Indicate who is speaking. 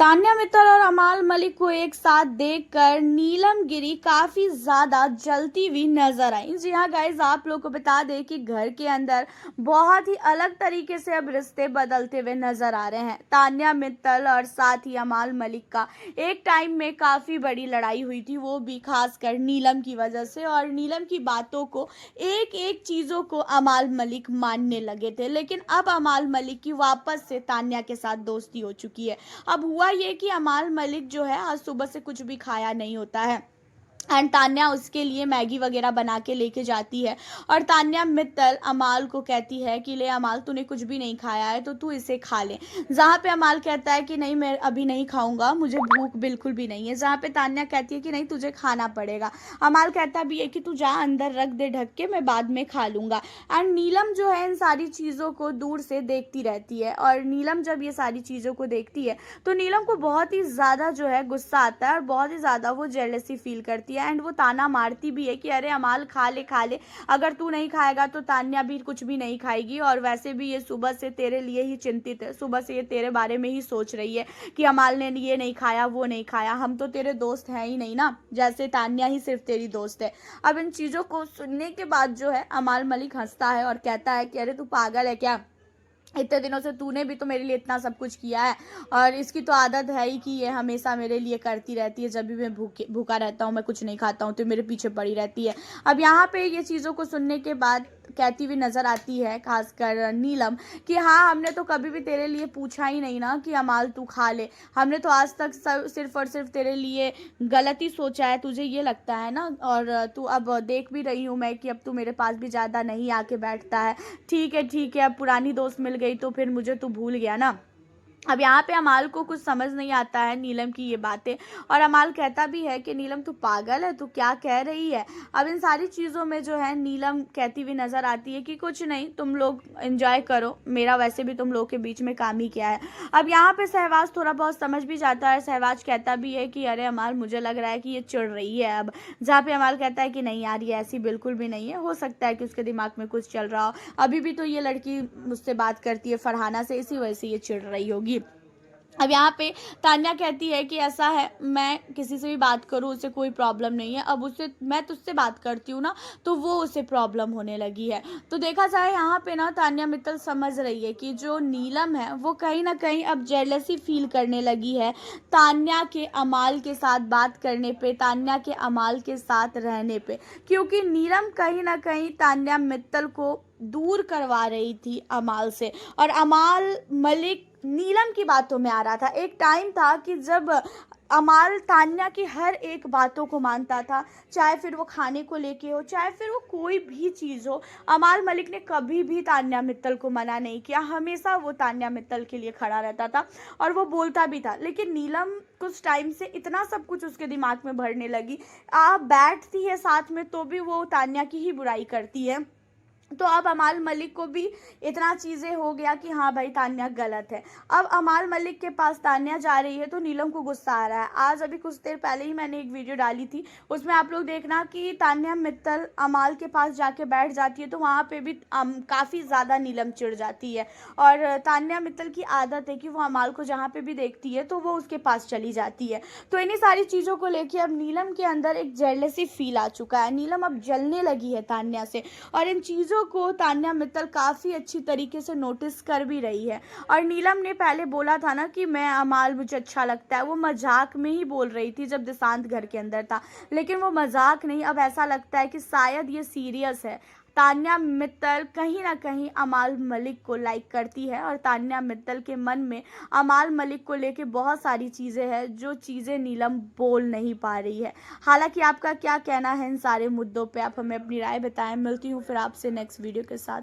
Speaker 1: तान्या मित्तल और अमाल मलिक को एक साथ देखकर नीलम गिरी काफी ज्यादा जलती हुई नजर आई। जी हाँ गाइज, आप लोग को बता दें कि घर के अंदर बहुत ही अलग तरीके से अब रिश्ते बदलते हुए नजर आ रहे हैं। तान्या मित्तल और साथ ही अमाल मलिक का एक टाइम में काफी बड़ी लड़ाई हुई थी, वो भी खासकर नीलम की वजह से, और नीलम की बातों को एक एक चीजों को अमाल मलिक मानने लगे थे। लेकिन अब अमाल मलिक की वापस से तान्या के साथ दोस्ती हो चुकी है। अब हुआ ये कि अमाल मलिक जो है आज सुबह से कुछ भी खाया नहीं होता है एंड तान्या उसके लिए मैगी वगैरह बना के लेके जाती है और तान्या मित्तल अमाल को कहती है कि ले अमाल, तूने कुछ भी नहीं खाया है तो तू इसे खा ले। जहाँ पे अमाल कहता है कि नहीं मैं अभी नहीं खाऊंगा, मुझे भूख बिल्कुल भी नहीं है। जहाँ पे तान्या कहती है कि नहीं तुझे खाना पड़ेगा। अमाल कहता भी है कि तू जा अंदर रख दे ढक के, मैं बाद में खा लूंगा। एंड नीलम जो है इन सारी चीज़ों को दूर से देखती रहती है और नीलम जब ये सारी चीज़ों को देखती है तो नीलम को बहुत ही ज़्यादा जो है गुस्सा आता है और बहुत ही ज़्यादा वो जेलसी फील करती है एंड वो ताना मारती भी है कि अरे अमाल खा ले, अगर तू नहीं खाएगा तो तान्या भी कुछ भी नहीं खाएगी। और वैसे भी ये सुबह से तेरे लिए ही चिंतित है, सुबह से ये तेरे बारे में ही सोच रही है कि अमाल ने ये नहीं खाया वो नहीं खाया, हम तो तेरे दोस्त हैं ही नहीं ना, जैसे तान्या ही सिर्फ तेरी दोस्त है। अब इन चीज़ों को सुनने के बाद जो है अमाल मलिक हंसता है और कहता है कि अरे तू पागल है क्या, इतने दिनों से तूने भी तो मेरे लिए इतना सब कुछ किया है और इसकी तो आदत है ही कि ये हमेशा मेरे लिए करती रहती है, जब भी मैं भूखा रहता हूँ, मैं कुछ नहीं खाता हूँ तो मेरे पीछे पड़ी रहती है। अब यहाँ पे ये चीज़ों को सुनने के बाद कहती हुई नज़र आती है खासकर नीलम कि हाँ हमने तो कभी भी तेरे लिए पूछा ही नहीं ना कि अमाल तू खा ले, हमने तो आज तक सिर्फ और सिर्फ तेरे लिए गलत ही सोचा है, तुझे ये लगता है ना। और तू अब देख भी रही हूँ मैं कि अब तू मेरे पास भी ज़्यादा नहीं आके बैठता है। ठीक है, अब पुरानी दोस्त मिल गई तो फिर मुझे तू भूल गया ना। अब यहाँ पे अमाल को कुछ समझ नहीं आता है नीलम की ये बातें और अमाल कहता भी है कि नीलम तू पागल है, तू क्या कह रही है। अब इन सारी चीज़ों में जो है नीलम कहती हुई नज़र आती है कि कुछ नहीं, तुम लोग एंजॉय करो, मेरा वैसे भी तुम लोग के बीच में काम ही क्या है। अब यहाँ पे सहवाज थोड़ा बहुत समझ भी जाता है। सहवाज कहता भी है कि अरे अमाल मुझे लग रहा है कि ये चिढ़ रही है अब। जहाँ पे अमाल कहता है कि नहीं यार ये ऐसी बिल्कुल भी नहीं है, हो सकता है कि उसके दिमाग में कुछ चल रहा हो, अभी भी तो ये लड़की मुझसे बात करती है फरहाना से, इसी वजह से ये चिढ़ रही होगी। अब यहाँ पे तान्या कहती है कि ऐसा है, मैं किसी से भी बात करूँ उसे कोई प्रॉब्लम नहीं है, अब उससे मैं तुझसे बात करती हूँ ना तो वो उसे प्रॉब्लम होने लगी है। तो देखा जाए यहाँ पे ना तान्या मित्तल समझ रही है कि जो नीलम है वो कहीं ना कहीं अब जेलसी फील करने लगी है तान्या के अमाल के साथ बात करने पे, तान्या के अमाल के साथ रहने पे, क्योंकि नीलम कहीं ना कहीं तान्या मित्तल को दूर करवा रही थी अमाल से और अमाल मलिक नीलम की बातों में आ रहा था। एक टाइम था कि जब अमाल तान्या की हर एक बातों को मानता था, चाहे फिर वो खाने को लेके हो, चाहे फिर वो कोई भी चीज़ हो। अमाल मलिक ने कभी भी तान्या मित्तल को मना नहीं किया, हमेशा वो तान्या मित्तल के लिए खड़ा रहता था और वो बोलता भी था। लेकिन नीलम कुछ टाइम से इतना सब कुछ उसके दिमाग में भरने लगी, आप बैठती है साथ में तो भी वो तान्या की ही बुराई करती है। तो अब अमाल मलिक को भी इतना चीज़ें हो गया कि हाँ भाई तान्या गलत है। अब अमाल मलिक के पास तान्या जा रही है तो नीलम को गुस्सा आ रहा है। आज अभी कुछ देर पहले ही मैंने एक वीडियो डाली थी, उसमें आप लोग देखना कि तान्या मित्तल अमाल के पास जाके बैठ जाती है तो वहाँ पे भी काफ़ी ज़्यादा नीलम चिढ़ जाती है और तान्या मित्तल की आदत है कि वो अमाल को जहाँ पे भी देखती है तो वो उसके पास चली जाती है। तो इन्हीं सारी चीज़ों को लेकर अब नीलम के अंदर एक जेलसी फील आ चुका है। नीलम अब जलने लगी है तान्या से और इन चीज़ों को तान्या मित्तल काफ़ी अच्छी तरीके से नोटिस कर भी रही है। और नीलम ने पहले बोला था ना कि मैं अमाल मुझे अच्छा लगता है, वो मजाक में ही बोल रही थी जब दिशांत घर के अंदर था, लेकिन वो मजाक नहीं, अब ऐसा लगता है कि शायद ये सीरियस है। तान्या मित्तल कहीं ना कहीं अमाल मलिक को लाइक करती है और तान्या मित्तल के मन में अमाल मलिक को लेके बहुत सारी चीज़ें हैं जो चीज़ें नीलम बोल नहीं पा रही है। हालांकि आपका क्या कहना है इन सारे मुद्दों पे, आप हमें अपनी राय बताएं। मिलती हूँ फिर आपसे नेक्स्ट वीडियो के साथ।